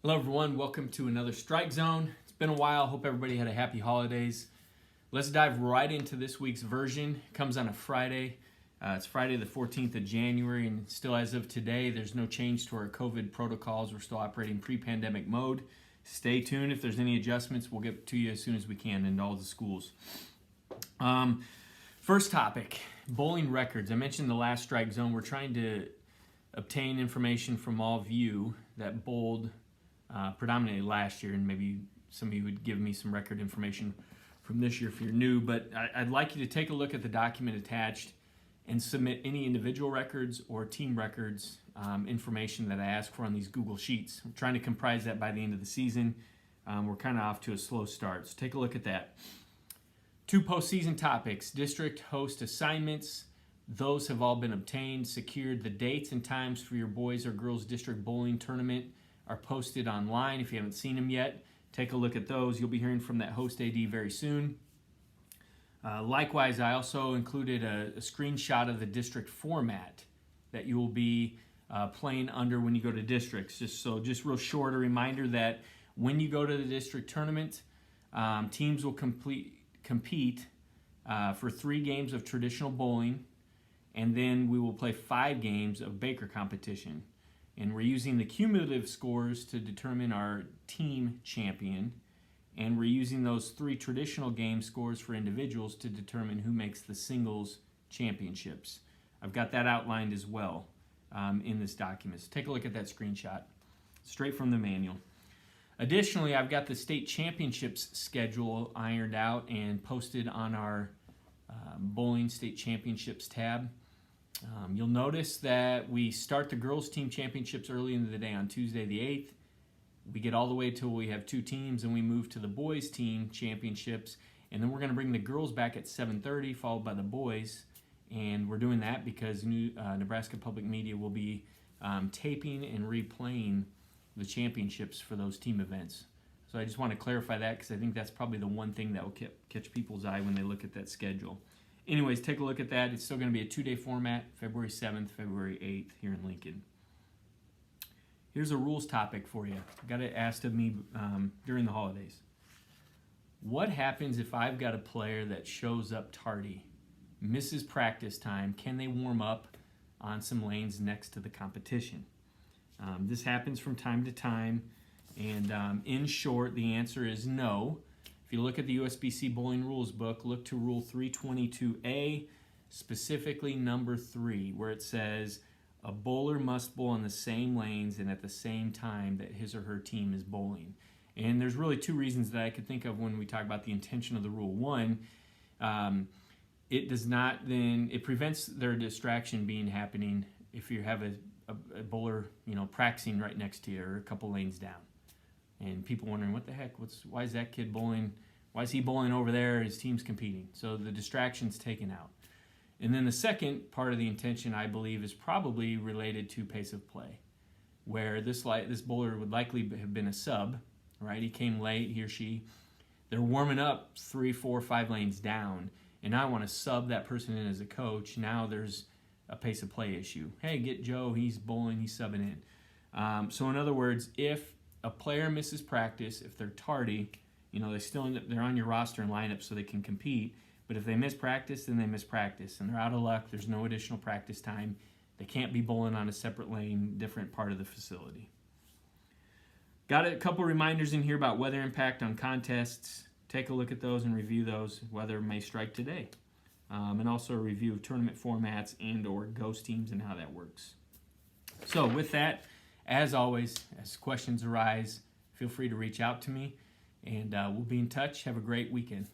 Hello everyone, welcome to another Strike Zone. It's been a while, hope everybody had a happy holidays. Let's dive right into this week's version. It comes on a Friday. It's Friday the 14th of January, and still as of today, there's no change to our COVID protocols. We're still operating pre-pandemic mode. Stay tuned. If there's any adjustments, we'll get to you as soon as we can in all the schools. First topic, bowling records. I mentioned the last Strike Zone. We're trying to obtain information from all of you that bowled predominantly last year, and maybe some of you would give me some record information from this year if you're new, but I'd like you to take a look at the document attached and submit any individual records or team records information that I ask for on these Google Sheets. I'm trying to comprise that by the end of the season. We're kind of off to a slow start, so take a look at that. 2 postseason topics, district host assignments. Those have all been obtained, secured. The dates and times for your boys or girls district bowling tournament are posted online. If you haven't seen them yet, take a look at those. You'll be hearing from that host AD very soon. Likewise, I also included a screenshot of the district format that you will be playing under when you go to districts. Just real short, a reminder that when you go to the district tournament, teams will compete for 3 games of traditional bowling, and then we will play 5 games of Baker competition. And we're using the cumulative scores to determine our team champion. And we're using those 3 traditional game scores for individuals to determine who makes the singles championships. I've got that outlined as well in this document. So take a look at that screenshot, straight from the manual. Additionally, I've got the state championships schedule ironed out and posted on our Bowling State Championships tab. You'll notice that we start the girls team championships early in the day on Tuesday the 8th. We get all the way till we have 2 teams, and we move to the boys team championships, and then we're going to bring the girls back at 7:30, followed by the boys. And we're doing that because Nebraska Public Media will be taping and replaying the championships for those team events. So I just want to clarify that because I think that's probably the one thing that will catch people's eye when they look at that schedule. Anyways, take a look at that. It's still going to be a 2-day format, February 7th, February 8th here in Lincoln. Here's a rules topic for you. Got it asked of me during the holidays. What happens if I've got a player that shows up tardy, misses practice time? Can they warm up on some lanes next to the competition? This happens from time to time, and in short, the answer is no. If you look at the USBC Bowling Rules book, look to Rule 322A, specifically number 3, where it says a bowler must bowl in the same lanes and at the same time that his or her team is bowling. And there's really 2 reasons that I could think of when we talk about the intention of the rule. One, it prevents their distraction being happening if you have a bowler, practicing right next to you or a couple lanes down. And people wondering, what the heck, why is that kid bowling? Why is he bowling over there? His team's competing. So the distraction's taken out. And then the second part of the intention, I believe, is probably related to pace of play, where this bowler would likely have been a sub, right? He came late, he or she. They're warming up 3, 4, 5 lanes down, and I want to sub that person in as a coach. Now there's a pace of play issue. Hey, get Joe, he's bowling, he's subbing in. So in other words, if a player misses practice, if they're tardy, they're on your roster and lineup so they can compete. But if they miss practice, then they miss practice, and they're out of luck. There's no additional practice time. They can't be bowling on a separate lane, different part of the facility. Got a couple reminders in here about weather impact on contests. Take a look at those and review those. Weather may strike today. And also a review of tournament formats and or ghost teams and how that works. So with that, as always, as questions arise, feel free to reach out to me, and we'll be in touch. Have a great weekend.